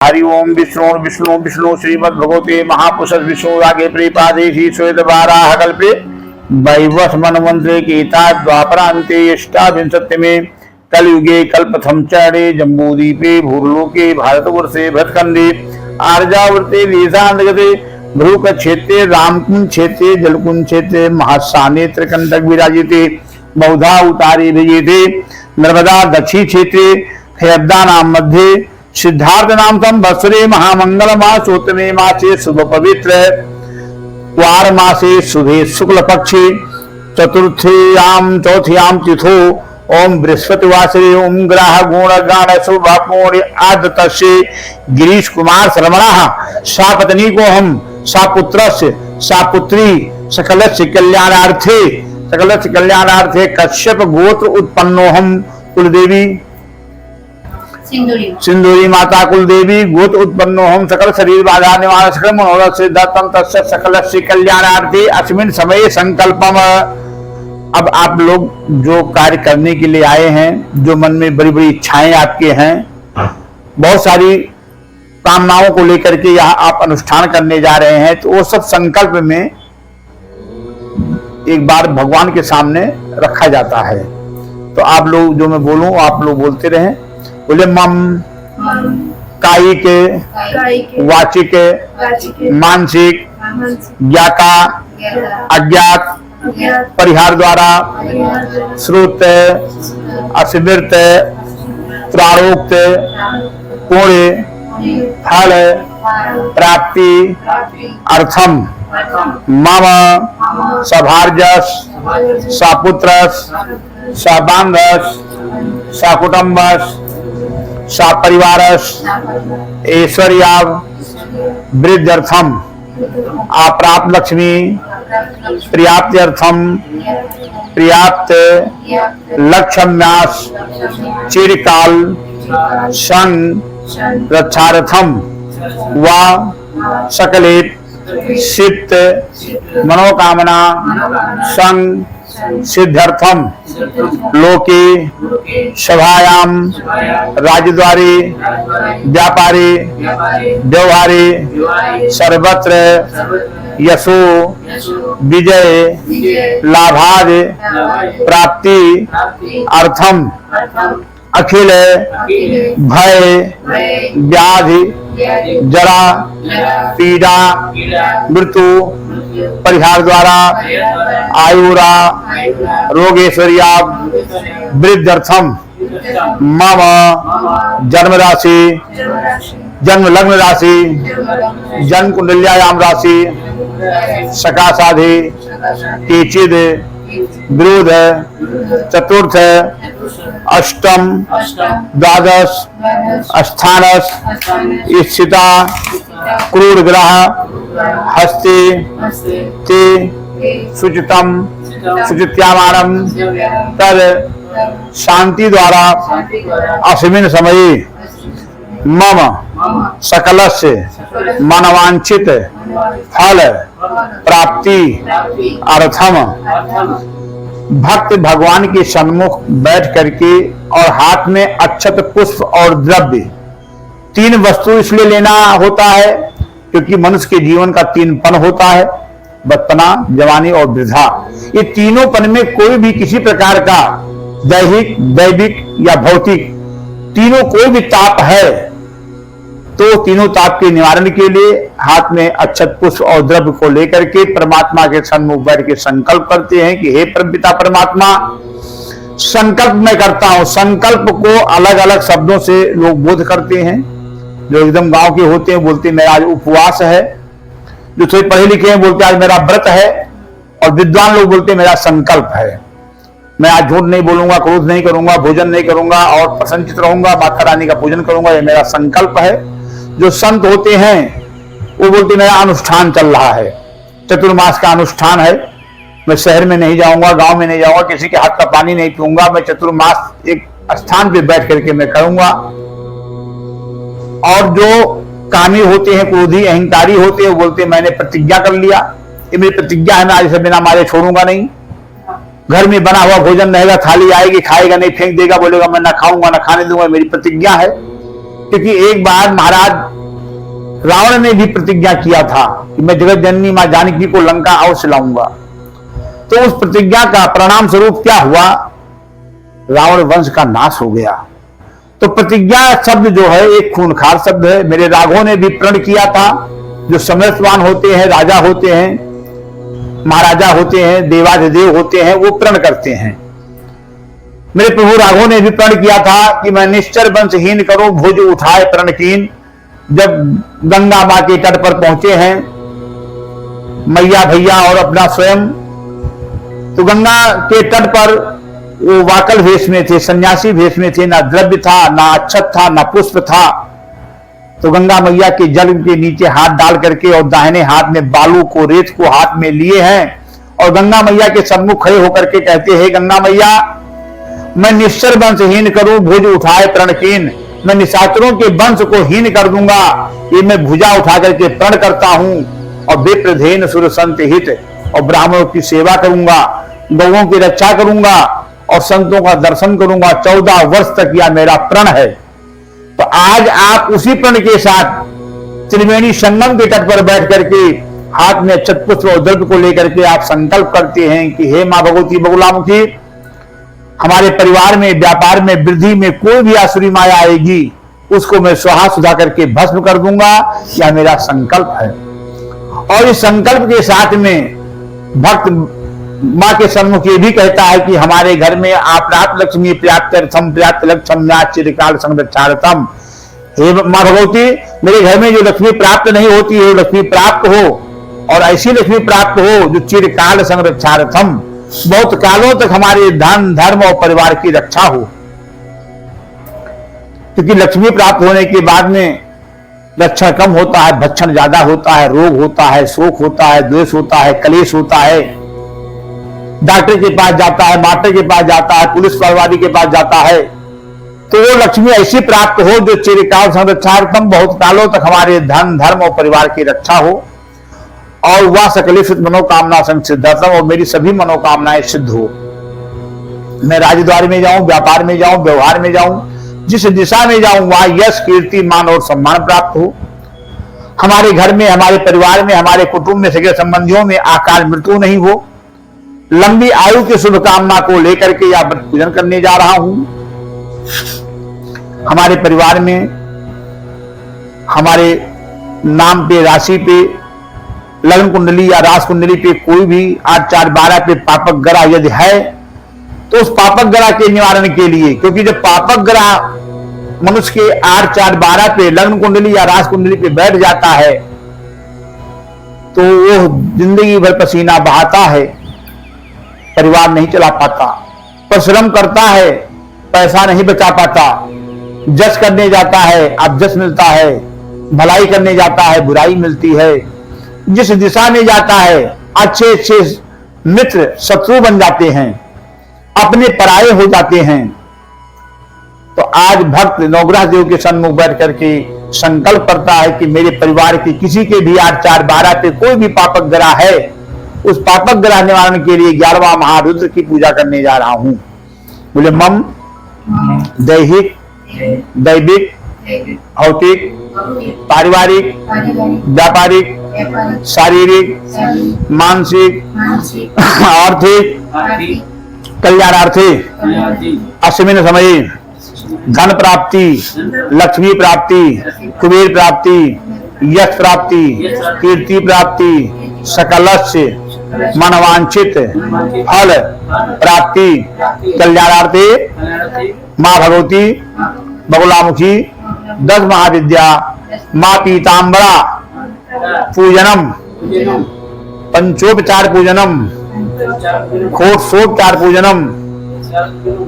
हरि ओम विष्णु विष्णु विष्णु श्रीमद भगवते महापुरुष विष्णु रागे प्रिपादेशी श्वेत बाराह कल्पे वैवस्व मनमंत्रे गीता द्वापरांते अष्टाविंशति में कलयुगे कल्पथम चरणे जम्बूदीपे भूर्लोके भारतवर्षे भटखंडे आर्यावर्ते देशांतर्गते भ्रूक क्षेत्रे रामकुंज क्षेत्रे जलकुंज क्षेत्रे महासाने त्रिकंटक विराजिते बहुधा उतारे विजेते नर्मदा दक्षिण क्षेत्रे खैबदा नाम मध्य सिद्धार्थ नाम तम बसरे महामंगल मासोत्तमे मासे शुभ पवित्र वार मासे शुभे शुक्ल पक्षे चतुर्थ्याम चौथ्याम तिथो ओम बृहस्पति वासरे ओम ग्रह गुण गाण शुभापूर्ण आदतस्य गिरीश कुमार श्रवणः सा पत्नी को हम सा पुत्रस्य सा पुत्री सकलस्य कल्याणार्थे कश्यप गोत्र उत्पन्नो हम कुलदेवी सिंदूरी माता कुलदेवी गोत्र उत्पन्नो हम सकल शरीर बाधा निवारण सकल मनोरथ सिद्धार्थम तस्य सकलस्य कल्याणार्थे अस्मिन् समये संकल्पम। अब आप लोग जो कार्य करने के लिए आए हैं, जो मन में बड़ी बड़ी इच्छाएं आपके हैं, बहुत सारी कामनाओं को लेकर के यहाँ आप अनुष्ठान करने जा रहे हैं, तो वो सब संकल्प में एक बार भगवान के सामने रखा जाता है। तो आप लोग जो मैं बोलूं आप लोग बोलते रहें। बोले मम कायिक वाचिक मानसिक ज्ञाता अज्ञात परिहार द्वारा श्रुत अस्मृत प्रारोक्त पुण्य फल प्राप्ति अर्थम मम सभार्यस सपुत्रस सबांधस सकुटुंबस सपरिवारस ऐश्वर्या वृद्ध्यर्थम अप्राप्त लक्ष्मी पर्याप्त्यर्थम पर्याप्त लक्ष्म्यास चिरकाल सन रक्षार्थम व सकले सिद्ध मनोकामना संग सिद्ध्यर्थम लोके सभायाम राजद्वारे व्यापारे व्यवहारे सर्वत्र यशो विजय लाभाद प्राप्ति अर्थम अखिल भय व्याधि जरा पीड़ा मृत्यु परिहार द्वारा आयुरा रोगेश्वर्या वृद्ध्यर्थम मम जन्म राशि जन्म लग्न राशि जन्म कुंडल्यायाम राशि सकाशाधि केचिद विरोध चतुर्थ अष्टम द्वादश स्थानस स्थिता क्रूर ग्रह हस्ते ते सुचितम सुचित्यामानम तद शांति द्वारा अस्मिन् समये मम सकलस्य मनवांछित फल प्राप्ति अर्थम भक्त भगवान के सन्मुख बैठ करके और हाथ में अक्षत पुष्प और द्रव्य तीन वस्तु इसलिए लेना होता है क्योंकि मनुष्य के जीवन का तीन पन होता है, बचपना जवानी और वृद्धा। ये तीनों पन में कोई भी किसी प्रकार का दैहिक दैविक या भौतिक तीनों कोई भी ताप है तो तीनों ताप के निवारण के लिए हाथ में अक्षत पुष्प और द्रव्य को लेकर के परमात्मा के सन्मुख बैठ के संकल्प करते हैं कि हे परमपिता परमात्मा, संकल्प मैं करता हूं। संकल्प को अलग अलग शब्दों से लोग बोध करते हैं। जो एकदम गांव के होते हैं बोलते मेरा आज उपवास है, जो थोड़े पढ़े लिखे हैं बोलते आज मेरा व्रत है, और विद्वान लोग बोलते मेरा संकल्प है। मैं आज झूठ नहीं बोलूंगा, क्रोध नहीं करूंगा, भोजन नहीं करूंगा और प्रसन्नचित रहूंगा, माता रानी का पूजन करूंगा, ये मेरा संकल्प है। जो संत होते हैं वो बोलते मेरा अनुष्ठान चल रहा है, चतुर्मास का अनुष्ठान है, मैं शहर में नहीं जाऊंगा, गांव में नहीं जाऊंगा, किसी के हाथ का पानी नहीं पीऊंगा, मैं चतुर्मास एक स्थान पे बैठ करके मैं करूंगा। और जो कामी होते हैं, क्रोधी अहंकारी होते हैं, वो बोलते मैंने प्रतिज्ञा कर लिया, ये मेरी प्रतिज्ञा है, मैं आज से बिना मारे छोड़ूंगा नहीं। घर में बना हुआ भोजन रहेगा, थाली आएगी, खाएगा नहीं, फेंक देगा, बोलेगा मैं ना खाऊंगा ना खाने दूंगा, मेरी प्रतिज्ञा है। क्योंकि एक बार महाराज रावण ने भी प्रतिज्ञा किया था कि मैं जगत जननी मां जानकी को लंका अवश्य लाऊंगा। तो उस प्रतिज्ञा का परिणाम स्वरूप क्या हुआ, रावण वंश का नाश हो गया। तो प्रतिज्ञा शब्द जो है एक खूनखार शब्द है। मेरे राघवों ने भी प्रण किया था, जो समर्थवान होते हैं, राजा होते हैं, महाराजा होते हैं, देवाधिदेव होते हैं, वो प्रण करते हैं। मेरे प्रभु राघव ने भी प्रण किया था कि मैं निश्चर वंशहीन करूं भुज उठाए प्रणकीन। जब गंगा मां के तट पर पहुंचे हैं मैया भैया और अपना स्वयं, तो गंगा के तट पर वो वाकल भेष में थे, सन्यासी भेष में थे, ना द्रव्य था, ना अक्षत था, ना पुष्प था। तो गंगा मैया के जल के नीचे हाथ डाल करके और दाहिने हाथ में बालू को, रेत को हाथ में लिए हैं और गंगा मैया के सम्मुख खड़े होकर के कहते हैं, गंगा मैया मैं निश्चर वंशहीन करूं भुज उठाए प्रणकीन। मैं निशाचरों के वंश को हीन कर दूंगा, ये मैं भुजा उठा करके प्रण करता हूं और विप्रधेन सुर संत हित और ब्राह्मणों की सेवा करूंगा, गौओं की रक्षा करूंगा और संतों का दर्शन करूंगा। 14 वर्ष तक यह मेरा प्रण है। तो आज आप उसी प्रण के साथ त्रिवेणी संगम के तट पर बैठ करके हाथ में अक्षत और द्रव्य को लेकर के आप संकल्प करते हैं कि हे मां भगवती बगुलामुखी, हमारे परिवार में, व्यापार में, वृद्धि में कोई भी आसुरी माया आएगी उसको मैं स्वाहा सुधा करके भस्म कर दूंगा। यह मेरा संकल्प है। और इस संकल्प के साथ में भक्त मां के सम्मुख ये भी कहता है कि हमारे घर में आपरात लक्ष्मी प्राप्त्यर्थम प्राप्त लक्ष्यम चिरकाल संरक्षार्थम। हे मां भगवती, मेरे घर में जो लक्ष्मी प्राप्त नहीं होती है वो लक्ष्मी प्राप्त हो और ऐसी लक्ष्मी प्राप्त हो जो चिरकाल संरक्षार्थम, बहुत कालों तक हमारे धन धर्म और परिवार की रक्षा हो। क्योंकि लक्ष्मी प्राप्त होने के बाद में रक्षण कम होता है, भक्षण ज्यादा होता है, रोग होता है, शोक होता है, द्वेष होता है, कलेश होता है, डॉक्टर के पास जाता है, मास्टर के पास जाता है, पुलिस पारवादी के पास जाता है। तो वो लक्ष्मी ऐसी प्राप्त हो जो चिरकाल संरक्षार्थम, बहुत कालों तक हमारे धन धर्म और परिवार की रक्षा हो और वह सकलित मनोकामना संसिद्धतम, और मेरी सभी मनोकामनाएं सिद्ध हो। मैं राजद्वार में जाऊं, व्यापार में जाऊं, व्यवहार में जाऊं, जिस दिशा में जाऊं वहां यश, कीर्ति, मान और सम्मान प्राप्त हो। हमारे घर में, हमारे परिवार में, हमारे कुटुंब में, सगे संबंधियों में अकाल मृत्यु नहीं हो। लंबी आयु की शुभकामना को लेकर के यह व्रत पूजन करने जा रहा हूं। हमारे परिवार में, हमारे नाम पे, राशि पे, लग्न कुंडली या रास कुंडली पे कोई भी 8, 4, 12 पे पापक ग्रह यदि है तो उस पापक ग्रह के निवारण के लिए, क्योंकि जब पापक ग्रह मनुष्य के 8, 4, 12 पे लग्न कुंडली या रास कुंडली पे बैठ जाता है तो वो जिंदगी भर पसीना बहाता है, परिवार नहीं चला पाता, परिश्रम करता है, पैसा नहीं बचा पाता, जस करने जाता है अपजस मिलता है, भलाई करने जाता है बुराई मिलती है, जिस दिशा में जाता है अच्छे अच्छे मित्र शत्रु बन जाते हैं, अपने पराये हो जाते हैं। तो आज भक्त नवग्रह देव के सन्मुख बैठ करके संकल्प करता है कि मेरे परिवार के किसी के भी 8, 4, 12 पे कोई भी पापक ग्रह है, उस पापक ग्रह निवारण के लिए 11वां महारुद्र की पूजा करने जा रहा हूं। बोले मम दैहिक, दैविक, भौतिक, पारिवारिक, व्यापारिक, शारीरिक, मानसिक, आर्थिक, कल्याणार्थी अश्विन समय धन प्राप्ति, लक्ष्मी प्राप्ति, कुबेर प्राप्ति, यश प्राप्ति, कीर्ति प्राप्ति, सकलस्य मनवांछित फल प्राप्ति, कल्याणार्थी मां भगवती बगुलामुखी 10 महाविद्या मां पीतांबरा पूजनम, पंचोपचार पूजनम, खोट सोपचार पूजनम,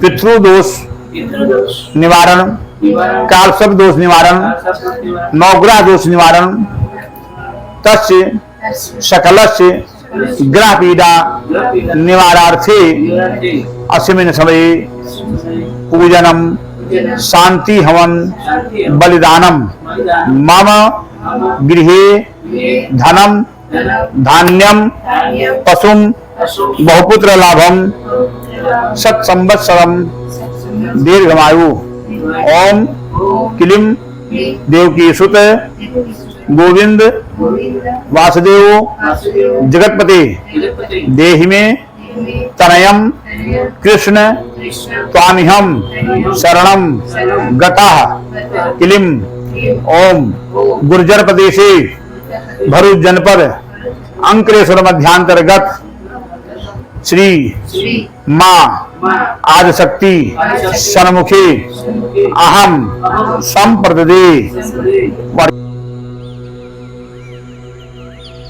पितृदोष निवारण, काल सब दोष निवारण, नवग्रह दोष निवारण, तस्य सकलस्य ग्रह पीड़ा निवारार्थे अस्मिन् समये पूजनम शांति हवन बलिदानम मम गृहे धनम धान्यम पशुम बहुपुत्र लाभम सत संवत्सरम दीर्घमायु। ओम क्लीं देवकी सुत गोविंद वासुदेव जगतपति देहि में तनयम कृष्ण त्वामिहम शरणम गतः किलिम। ओम गुर्जर प्रदेशे भरूच जनपद अंकलेश्वर मध्यांतर्गत श्री मां आदिशक्ति सन्मुखी अहम संप्रदे